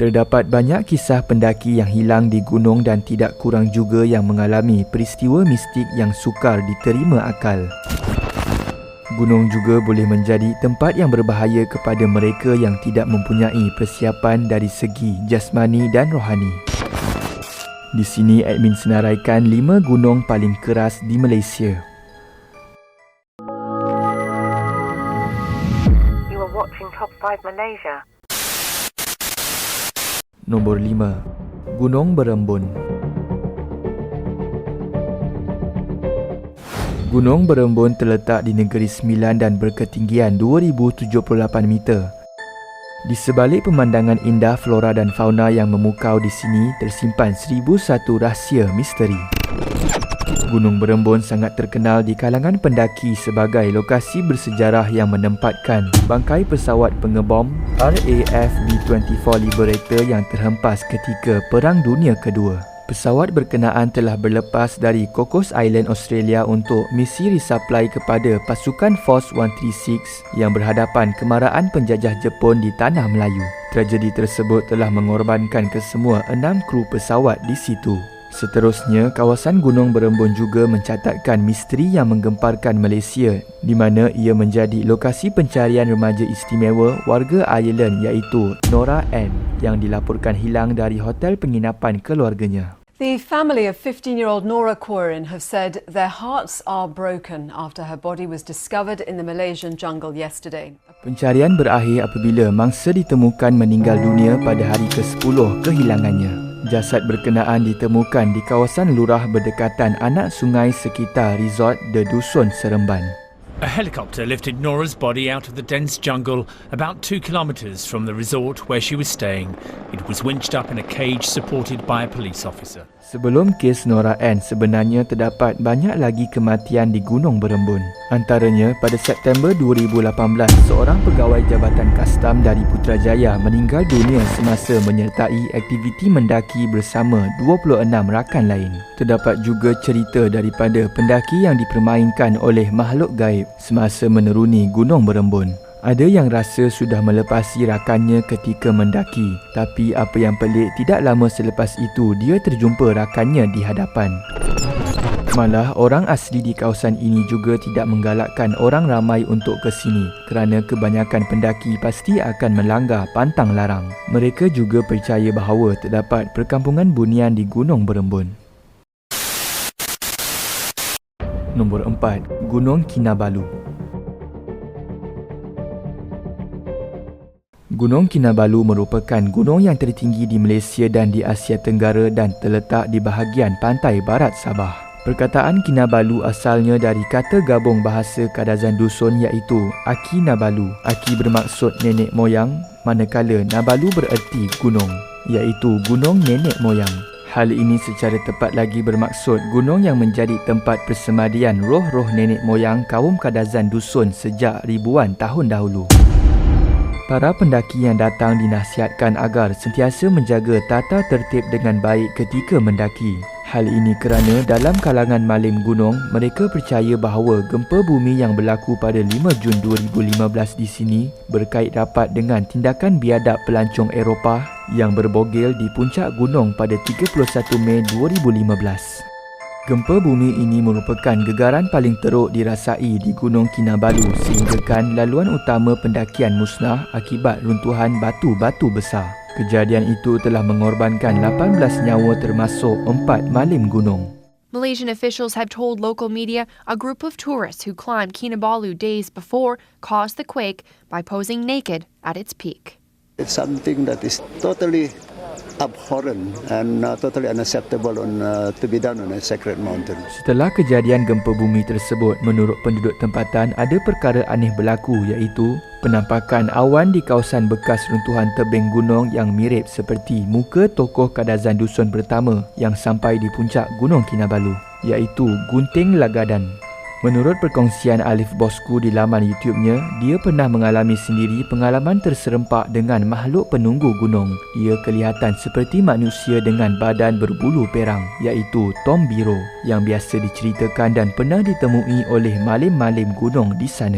Terdapat banyak kisah pendaki yang hilang di gunung dan tidak kurang juga yang mengalami peristiwa mistik yang sukar diterima akal. Gunung juga boleh menjadi tempat yang berbahaya kepada mereka yang tidak mempunyai persiapan dari segi jasmani dan rohani. Di sini admin senaraikan 5 gunung paling keras di Malaysia. You are watching Top 5 Malaysia. Nombor 5. Gunung Berembun. Gunung Berembun terletak di Negeri Sembilan dan berketinggian 2078 meter. Di sebalik pemandangan indah flora dan fauna yang memukau di sini tersimpan 1001 rahsia misteri. Gunung Berembun sangat terkenal di kalangan pendaki sebagai lokasi bersejarah yang menempatkan bangkai pesawat pengebom RAF B-24 Liberator yang terhempas ketika Perang Dunia Kedua. Pesawat berkenaan telah berlepas dari Cocos Island, Australia untuk misi resupply kepada pasukan Force 136 yang berhadapan kemarahan penjajah Jepun di Tanah Melayu. Tragedi tersebut telah mengorbankan kesemua 6 kru pesawat di situ. Seterusnya, kawasan Gunung Berembun juga mencatatkan misteri yang menggemparkan Malaysia di mana ia menjadi lokasi pencarian remaja istimewa warga Ireland iaitu Nora Ann yang dilaporkan hilang dari hotel penginapan keluarganya. The family of 15-year-old Nora Quarin have said their hearts are broken after her body was discovered in the Malaysian jungle yesterday. Pencarian berakhir apabila mangsa ditemukan meninggal dunia pada hari ke-10 kehilangannya. Jasad berkenaan ditemukan di kawasan lurah berdekatan anak sungai sekitar resort The Dusun Seremban. A helicopter lifted Nora's body out of the dense jungle about 2 kilometres from the resort where she was staying. It was winched up in a cage supported by a police officer. Sebelum kes Nora Ann, sebenarnya terdapat banyak lagi kematian di Gunung Berembun. Antaranya, pada September 2018, seorang pegawai Jabatan Kastam dari Putrajaya meninggal dunia semasa menyertai aktiviti mendaki bersama 26 rakan lain. Terdapat juga cerita daripada pendaki yang dipermainkan oleh makhluk gaib semasa meneruni Gunung Berembun. Ada yang rasa sudah melepasi rakannya ketika mendaki, tapi apa yang pelik, tidak lama selepas itu dia terjumpa rakannya di hadapan. Malah orang asli di kawasan ini juga tidak menggalakkan orang ramai untuk ke sini kerana kebanyakan pendaki pasti akan melanggar pantang larang. Mereka juga percaya bahawa terdapat perkampungan bunian di Gunung Berembun. Nombor 4. Gunung Kinabalu. Gunung Kinabalu merupakan gunung yang tertinggi di Malaysia dan di Asia Tenggara dan terletak di bahagian pantai barat Sabah. Perkataan Kinabalu asalnya dari kata gabung bahasa Kadazan Dusun iaitu Aki Nabalu. Aki bermaksud nenek moyang, manakala Nabalu bererti gunung, iaitu gunung nenek moyang. Hal ini secara tepat lagi bermaksud gunung yang menjadi tempat persemadian roh-roh nenek moyang kaum Kadazan Dusun sejak ribuan tahun dahulu. Para pendaki yang datang dinasihatkan agar sentiasa menjaga tata tertib dengan baik ketika mendaki. Hal ini kerana dalam kalangan malim gunung, mereka percaya bahawa gempa bumi yang berlaku pada 5 Jun 2015 di sini berkait rapat dengan tindakan biadab pelancong Eropah yang berbogel di puncak gunung pada 31 Mei 2015. Gempa bumi ini merupakan gegaran paling teruk dirasai di Gunung Kinabalu sehinggakan laluan utama pendakian musnah akibat runtuhan batu-batu besar. Kejadian itu telah mengorbankan 18 nyawa termasuk 4 malim gunung. Malaysian officials have told local media a group of tourists who climbed Kinabalu days before caused the quake by posing naked at its peak. It's something that is totally abhorrent and totally unacceptable to be done on a sacred mountain. Setelah kejadian gempa bumi tersebut, menurut penduduk tempatan, ada perkara aneh berlaku iaitu penampakan awan di kawasan bekas runtuhan tebing gunung yang mirip seperti muka tokoh Kadazan Dusun pertama yang sampai di puncak Gunung Kinabalu, iaitu Gunting Lagadan. Menurut perkongsian Alif bosku di laman YouTube-nya, dia pernah mengalami sendiri pengalaman terserempak dengan makhluk penunggu gunung. Ia kelihatan seperti manusia dengan badan berbulu perang, iaitu Tom Biro, yang biasa diceritakan dan pernah ditemui oleh malim-malim gunung di sana.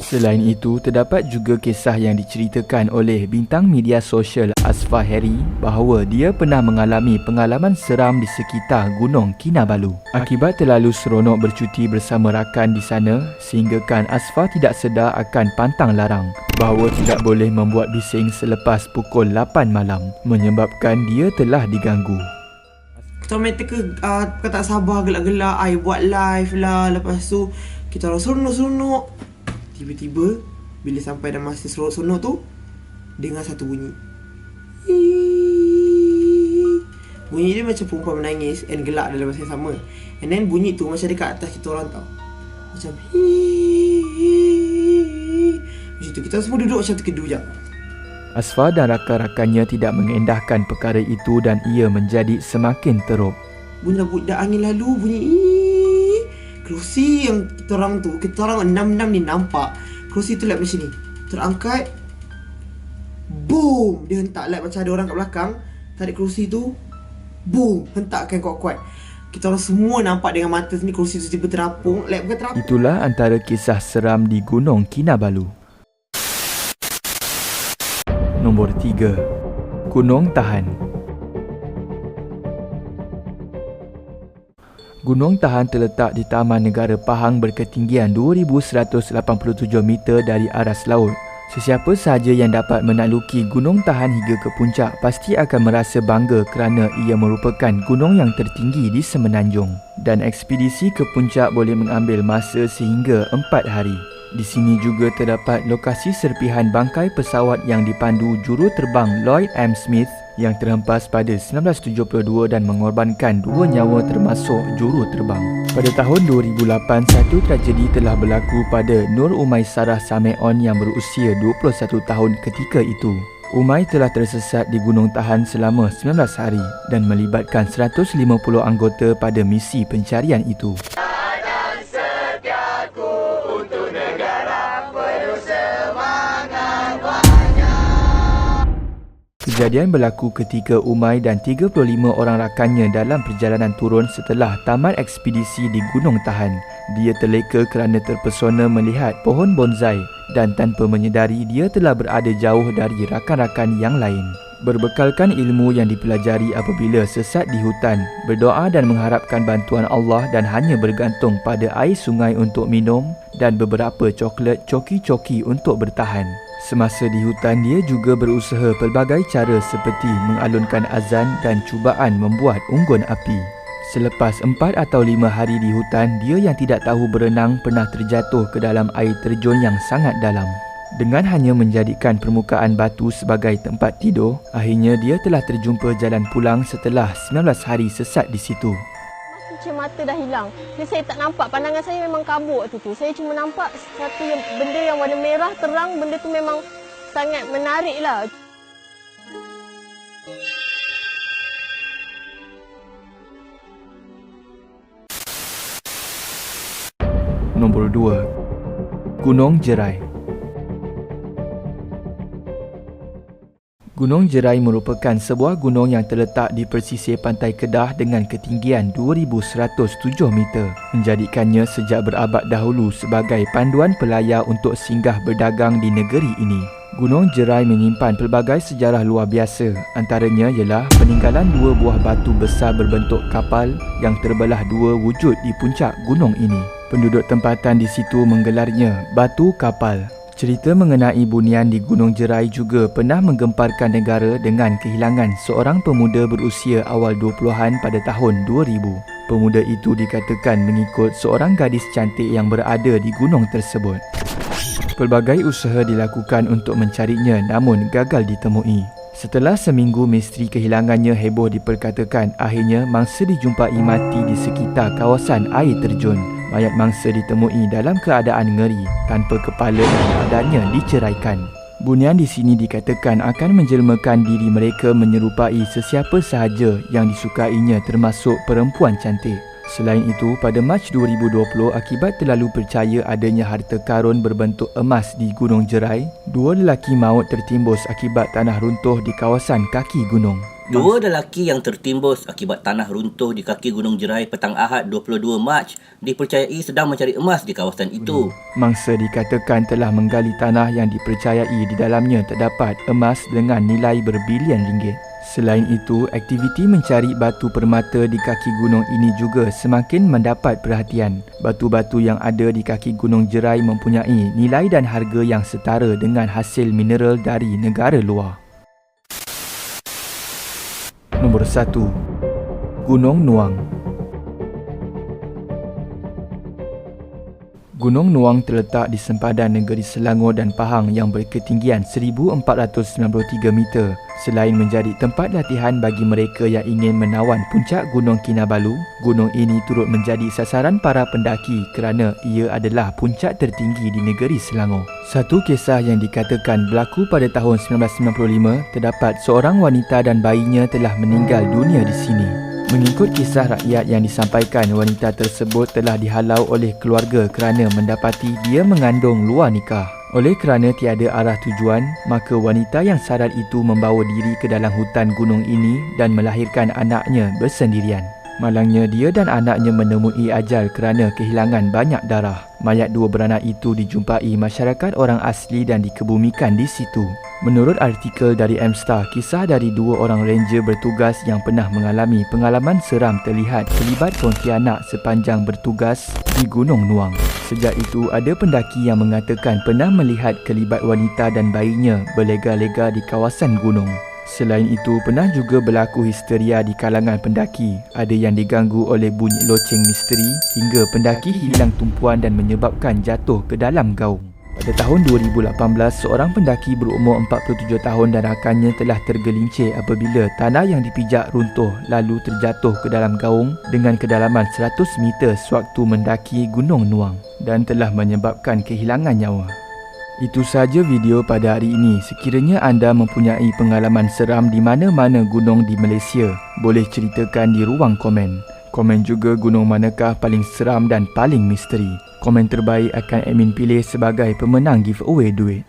Selain itu, terdapat juga kisah yang diceritakan oleh bintang media sosial Asfah Harry bahawa dia pernah mengalami pengalaman seram di sekitar Gunung Kinabalu. Akibat terlalu seronok bercuti bersama rakan di sana, sehinggakan Asfah tidak sedar akan pantang larang bahawa tidak boleh membuat bising selepas pukul 8 malam, menyebabkan dia telah diganggu. Kita main kita tak sabar gelak-gelak, I buat live lah. Lepas tu kita orang seronok-seronok. Tiba-tiba bila sampai dah masa seronok tu, dengar satu bunyi. Bunyi dia macam perempuan menangis and gelak dalam masa yang sama. And then bunyi tu macam dekat atas kita orang tau. Macam macam tu. Kita semua duduk macam terkedu je. Asfah dan rakan-rakannya tidak mengendahkan perkara itu dan ia menjadi semakin teruk. Bunyi dah angin lalu, bunyi kerusi yang kita orang 6 ni nampak. Kerusi tu like macam ni, terangkat, boom, dia hentak like macam ada orang kat belakang tarik kerusi tu, boom, hentakkan kuat-kuat. Kita orang semua nampak dengan mata sini kerusi tu tiba terapung, like bukan terapung. Itulah antara kisah seram di Gunung Kinabalu. Nombor 3. Gunung Tahan. Gunung Tahan terletak di Taman Negara Pahang berketinggian 2,187 meter dari aras laut. Sesiapa sahaja yang dapat menakluki Gunung Tahan hingga ke puncak pasti akan merasa bangga kerana ia merupakan gunung yang tertinggi di Semenanjung. Dan ekspedisi ke puncak boleh mengambil masa sehingga 4 hari. Di sini juga terdapat lokasi serpihan bangkai pesawat yang dipandu juruterbang Lloyd M. Smith yang terhempas pada 1972 dan mengorbankan 2 nyawa termasuk juruterbang. Pada tahun 2008, satu tragedi telah berlaku pada Nur Umaisarah Sameon yang berusia 21 tahun ketika itu. Umay telah tersesat di Gunung Tahan selama 19 hari dan melibatkan 150 anggota pada misi pencarian itu. Kejadian berlaku ketika Umay dan 35 orang rakannya dalam perjalanan turun setelah tamat ekspedisi di Gunung Tahan. Dia terleka kerana terpesona melihat pohon bonsai dan tanpa menyedari dia telah berada jauh dari rakan-rakan yang lain. Berbekalkan ilmu yang dipelajari apabila sesat di hutan, berdoa dan mengharapkan bantuan Allah dan hanya bergantung pada air sungai untuk minum dan beberapa coklat coki-coki untuk bertahan. Semasa di hutan, dia juga berusaha pelbagai cara seperti mengalunkan azan dan cubaan membuat unggun api. Selepas 4 atau 5 hari di hutan, dia yang tidak tahu berenang pernah terjatuh ke dalam air terjun yang sangat dalam. Dengan hanya menjadikan permukaan batu sebagai tempat tidur, akhirnya dia telah terjumpa jalan pulang setelah 19 hari sesat di situ. Macam mata dah hilang. Jadi saya tak nampak, pandangan saya memang kabut waktu tu. Saya cuma nampak satu benda yang warna merah terang, benda tu memang sangat menarik lah. Nombor 2. Gunung Jerai. Gunung Jerai merupakan sebuah gunung yang terletak di persisir pantai Kedah dengan ketinggian 2,107 meter, menjadikannya sejak berabad dahulu sebagai panduan pelayar untuk singgah berdagang di negeri ini. Gunung Jerai menyimpan pelbagai sejarah luar biasa, antaranya ialah peninggalan 2 buah batu besar berbentuk kapal yang terbelah 2 wujud di puncak gunung ini. Penduduk tempatan di situ menggelarnya Batu Kapal. Cerita mengenai bunian di Gunung Jerai juga pernah menggemparkan negara dengan kehilangan seorang pemuda berusia awal 20-an pada tahun 2000. Pemuda itu dikatakan mengikut seorang gadis cantik yang berada di gunung tersebut. Pelbagai usaha dilakukan untuk mencarinya namun gagal ditemui. Setelah seminggu misteri kehilangannya heboh diperkatakan, akhirnya mangsa dijumpai mati di sekitar kawasan air terjun. Mayat mangsa ditemui dalam keadaan ngeri, tanpa kepala dan badannya diceraikan. Bunian di sini dikatakan akan menjelmakan diri mereka menyerupai sesiapa sahaja yang disukainya termasuk perempuan cantik. Selain itu, pada Mac 2020 akibat terlalu percaya adanya harta karun berbentuk emas di Gunung Jerai, 2 lelaki maut tertimbus akibat tanah runtuh di kawasan kaki gunung. Dua lelaki yang tertimbus akibat tanah runtuh di kaki Gunung Jerai petang Ahad 22 Mac dipercayai sedang mencari emas di kawasan itu. Mangsa dikatakan telah menggali tanah yang dipercayai di dalamnya terdapat emas dengan nilai berbilion ringgit. Selain itu, aktiviti mencari batu permata di kaki gunung ini juga semakin mendapat perhatian. Batu-batu yang ada di kaki Gunung Jerai mempunyai nilai dan harga yang setara dengan hasil mineral dari negara luar. Nombor 1. Gunung Nuang. Gunung Nuang terletak di sempadan negeri Selangor dan Pahang yang berketinggian 1493 meter. Selain menjadi tempat latihan bagi mereka yang ingin menawan puncak Gunung Kinabalu, gunung ini turut menjadi sasaran para pendaki kerana ia adalah puncak tertinggi di negeri Selangor. Satu kisah yang dikatakan berlaku pada tahun 1995, terdapat seorang wanita dan bayinya telah meninggal dunia di sini. Mengikut kisah rakyat yang disampaikan, wanita tersebut telah dihalau oleh keluarga kerana mendapati dia mengandung luar nikah. Oleh kerana tiada arah tujuan, maka wanita yang sadar itu membawa diri ke dalam hutan gunung ini dan melahirkan anaknya bersendirian. Malangnya dia dan anaknya menemui ajal kerana kehilangan banyak darah. Mayat dua beranak itu dijumpai masyarakat orang asli dan dikebumikan di situ. Menurut artikel dari Mstar, kisah dari dua orang ranger bertugas yang pernah mengalami pengalaman seram terlihat terlibat Pontianak sepanjang bertugas di Gunung Nuang. Sejak itu, ada pendaki yang mengatakan pernah melihat kelibat wanita dan bayinya berlega-lega di kawasan gunung. Selain itu, pernah juga berlaku histeria di kalangan pendaki. Ada yang diganggu oleh bunyi loceng misteri hingga pendaki hilang tumpuan dan menyebabkan jatuh ke dalam gaung. Pada tahun 2018, seorang pendaki berumur 47 tahun dan rakannya telah tergelincir apabila tanah yang dipijak runtuh lalu terjatuh ke dalam gaung dengan kedalaman 100 meter sewaktu mendaki Gunung Nuang dan telah menyebabkan kehilangan nyawa. Itu sahaja video pada hari ini. Sekiranya anda mempunyai pengalaman seram di mana-mana gunung di Malaysia, boleh ceritakan di ruang komen. Komen juga gunung manakah paling seram dan paling misteri. Komen terbaik akan admin pilih sebagai pemenang giveaway duit.